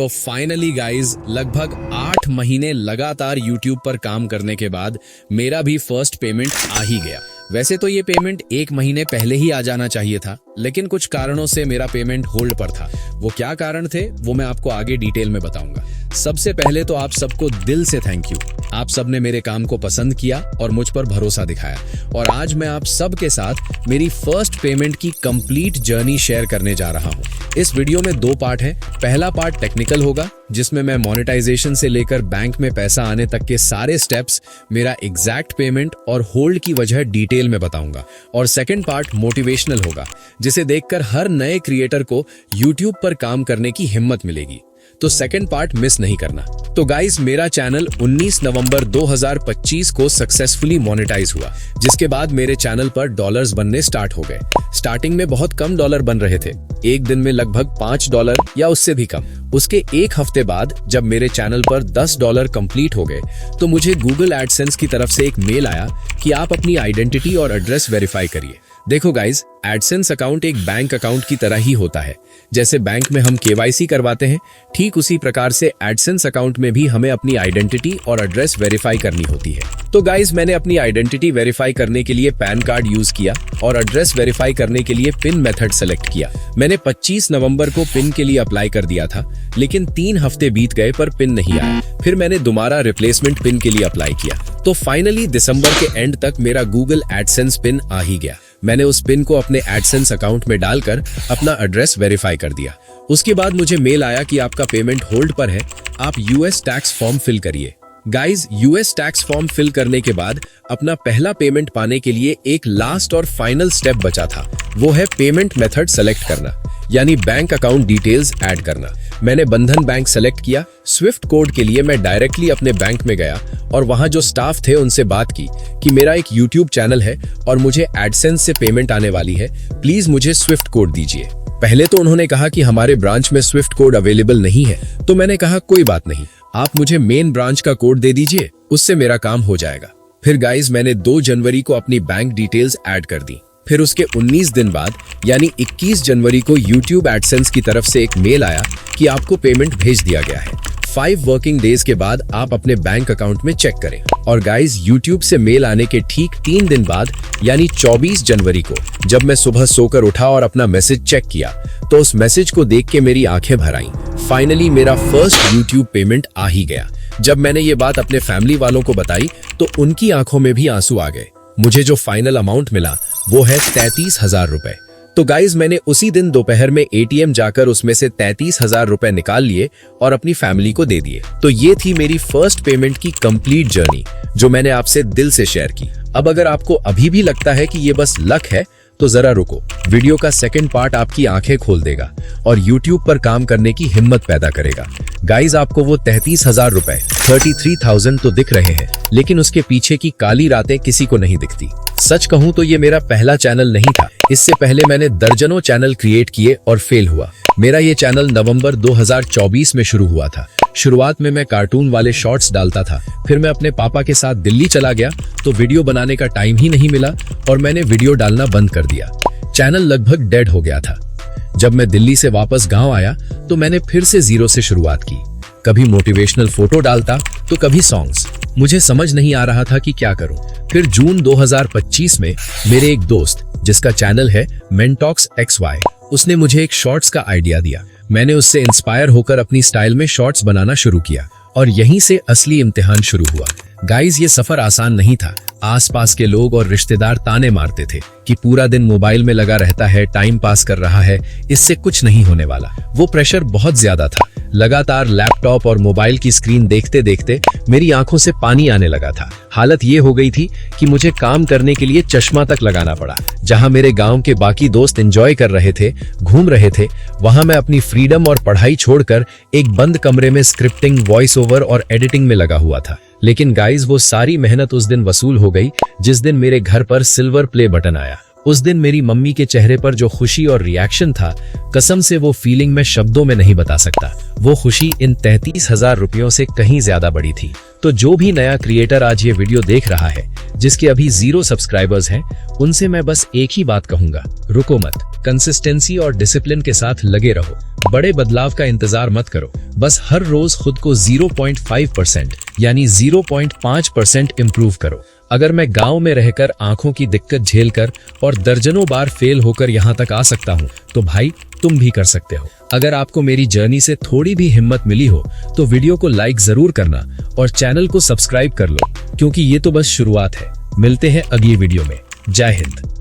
तो finally guys लगभग 8 महीने लगातार यूट्यूब पर काम करने के बाद मेरा भी फर्स्ट पेमेंट आ ही गया। वैसे तो ये पेमेंट 1 महीने पहले ही आ जाना चाहिए था, लेकिन कुछ कारणों से मेरा पेमेंट होल्ड पर था। वो क्या कारण थे वो मैं आपको आगे डिटेल में बताऊंगा। सबसे पहले तो आप सबको दिल से थैंक यू। आप सबने मेरे काम को पसंद किया और मुझ पर भरोसा दिखाया, और आज मैं आप सब के साथ मेरी फर्स्ट पेमेंट की कंप्लीट जर्नी शेयर करने जा रहा हूँ। इस वीडियो में 2 पार्ट हैं। पहला पार्ट टेक्निकल होगा, जिसमें मैं मोनेटाइजेशन से लेकर बैंक में पैसा आने तक के सारे स्टेप्स, मेरा एग्जैक्ट पेमेंट और होल्ड की वजह डिटेल में बताऊंगा। और सेकंड पार्ट मोटिवेशनल होगा, जिसे देखकर हर नए क्रिएटर को यूट्यूब पर काम करने की हिम्मत मिलेगी। तो सेकंड पार्ट मिस नहीं करना। तो गाइस, मेरा चैनल 19 नवंबर 2025 को सक्सेसफुली मोनेटाइज हुआ, जिसके बाद मेरे चैनल पर डॉलर्स बनने स्टार्ट हो गए। स्टार्टिंग में बहुत कम डॉलर बन रहे थे, एक दिन में लगभग $5 या उससे भी कम। उसके 1 हफ्ते बाद जब मेरे चैनल पर $10 कंप्लीट हो गए, तो मुझे गूगल एडसेंस की तरफ से एक मेल आया कि आप अपनी आइडेंटिटी और एड्रेस वेरीफाई करिए। देखो गाइज, एडसेंस अकाउंट एक बैंक अकाउंट की तरह ही होता है। जैसे बैंक में हम KYC करवाते हैं, ठीक उसी प्रकार से एडसेंस अकाउंट में भी हमें अपनी आइडेंटिटी और एड्रेस वेरीफाई करनी होती है। तो गाइज, मैंने अपनी आइडेंटिटी वेरीफाई करने के लिए पैन कार्ड यूज किया और एड्रेस वेरीफाई करने के लिए पिन मेथड सेलेक्ट किया। मैंने 25 नवंबर को पिन के लिए अप्लाई कर दिया था, लेकिन 3 हफ्ते बीत गए पर पिन नहीं आया। फिर मैंने दोबारा रिप्लेसमेंट पिन के लिए अप्लाई किया, तो फाइनली दिसंबर के एंड तक मेरा गूगल एडसेंस पिन आ ही गया। मैंने उस पिन को अपने एडसेंस अकाउंट में डालकर अपना एड्रेस वेरीफाई कर दिया। उसके बाद मुझे मेल आया कि आपका पेमेंट होल्ड पर है, आप US टैक्स फॉर्म फिल करिए। Guys, US tax form fill करने के बाद अपना पहला पेमेंट पाने के लिए एक लास्ट और फाइनल स्टेप बचा था। वो है पेमेंट मेथड सेलेक्ट करना, यानी बैंक अकाउंट डिटेल्स ऐड करना। मैंने बंधन बैंक सेलेक्ट किया। स्विफ्ट कोड के लिए मैं डायरेक्टली अपने बैंक में गया और वहां जो स्टाफ थे उनसे बात की कि मेरा एक यूट्यूब चैनल है और मुझे एडसेंस से पेमेंट आने वाली है, प्लीज मुझे स्विफ्ट कोड दीजिए। पहले तो उन्होंने कहा कि हमारे ब्रांच में स्विफ्ट कोड अवेलेबल नहीं है, तो मैंने कहा कोई बात नहीं, आप मुझे मेन ब्रांच का कोड दे दीजिए, उससे मेरा काम हो जाएगा। फिर गाइज, मैंने 2 जनवरी को अपनी बैंक डिटेल्स ऐड कर दी। फिर उसके 19 दिन बाद यानी 21 जनवरी को YouTube एडसेंस की तरफ से एक मेल आया कि आपको पेमेंट भेज दिया गया है। 5 वर्किंग डेज के बाद आप अपने बैंक अकाउंट में चेक करें। और गाइज, YouTube से मेल आने के ठीक 3 दिन बाद यानी 24 जनवरी को जब मैं सुबह सोकर उठा और अपना मैसेज चेक किया, तो उस मैसेज को देख के मेरी आंखें भर आईं। फाइनली मेरा फर्स्ट YouTube पेमेंट आ ही गया। जब मैंने ये बात अपने फैमिली वालों को बताई तो उनकी आंखों में भी आंसू आ गए। मुझे जो फाइनल अमाउंट मिला वो है 33,000 रुपए। तो गाइज, मैंने उसी दिन दोपहर में ATM जाकर उसमें से 33,000 रुपए निकाल लिए और अपनी फैमिली को दे दिए। तो ये थी मेरी फर्स्ट पेमेंट की कंप्लीट जर्नी, जो मैंने आपसे दिल से शेयर की। अब अगर आपको अभी भी लगता है कि ये बस लक है, तो जरा रुको, वीडियो का सेकंड पार्ट आपकी आंखें खोल देगा और YouTube पर काम करने की हिम्मत पैदा करेगा। गाइज, आपको वो 33,000 रुपए 33,000 तो दिख रहे हैं, लेकिन उसके पीछे की काली रातें किसी को नहीं दिखती। सच कहूं तो ये मेरा पहला चैनल नहीं था। इससे पहले मैंने दर्जनों चैनल क्रिएट किए और फेल हुआ। मेरा ये चैनल नवंबर 2024 में शुरू हुआ था। शुरुआत में मैं कार्टून वाले शॉर्ट्स डालता था। फिर मैं अपने पापा के साथ दिल्ली चला गया, तो वीडियो बनाने का टाइम ही नहीं मिला और मैंने वीडियो डालना बंद कर दिया। चैनल लगभग डेड हो गया था। जब मैं दिल्ली से वापस गांव आया तो मैंने फिर से 0 से शुरुआत की। कभी मोटिवेशनल फोटो डालता तो कभी सॉन्ग्स। मुझे समझ नहीं आ रहा था कि क्या करूं। फिर जून 2025 में मेरे एक दोस्त, जिसका चैनल है मेंटॉक्स XY, उसने मुझे एक शॉर्ट्स का आइडिया दिया। मैंने उससे इंस्पायर होकर अपनी स्टाइल में शॉर्ट्स बनाना शुरू किया और यहीं से असली इम्तिहान शुरू हुआ। गाइज, ये सफर आसान नहीं था। आसपास के लोग और रिश्तेदार ताने मारते थे कि पूरा दिन मोबाइल में लगा रहता है, टाइम पास कर रहा है, इससे कुछ नहीं होने वाला। वो प्रेशर बहुत ज्यादा था। लगातार लैपटॉप और मोबाइल की स्क्रीन देखते देखते मेरी आंखों से पानी आने लगा था। हालत ये हो गई थी कि मुझे काम करने के लिए चश्मा तक लगाना पड़ा। जहां मेरे गांव के बाकी दोस्त एंजॉय कर रहे थे, घूम रहे थे, वहां मैं अपनी फ्रीडम और पढ़ाई छोड़कर एक बंद कमरे में स्क्रिप्टिंग, वॉइस ओवर और एडिटिंग में लगा हुआ था। लेकिन गाइज, वो सारी मेहनत उस दिन वसूल हो गई जिस दिन मेरे घर पर सिल्वर प्ले बटन आया। उस दिन मेरी मम्मी के चेहरे पर जो खुशी और रिएक्शन था, कसम से वो फीलिंग मैं शब्दों में नहीं बता सकता। वो खुशी इन 33,000 रुपयों से कहीं ज्यादा बड़ी थी। तो जो भी नया क्रिएटर आज ये वीडियो देख रहा है, जिसके अभी 0 सब्सक्राइबर्स हैं, उनसे मैं बस एक ही बात कहूंगा, रुको मत, कंसिस्टेंसी और डिसिप्लिन के साथ लगे रहो। बड़े बदलाव का इंतजार मत करो, बस हर रोज खुद को 0.5% यानी 0.5% इम्प्रूव करो। अगर मैं गांव में रहकर आंखों की दिक्कत झेलकर और दर्जनों बार फेल होकर यहाँ तक आ सकता हूँ, तो भाई तुम भी कर सकते हो। अगर आपको मेरी जर्नी से थोड़ी भी हिम्मत मिली हो तो वीडियो को लाइक जरूर करना और चैनल को सब्सक्राइब कर लो, क्योंकि ये तो बस शुरुआत है। मिलते हैं अगली वीडियो में। जय हिंद।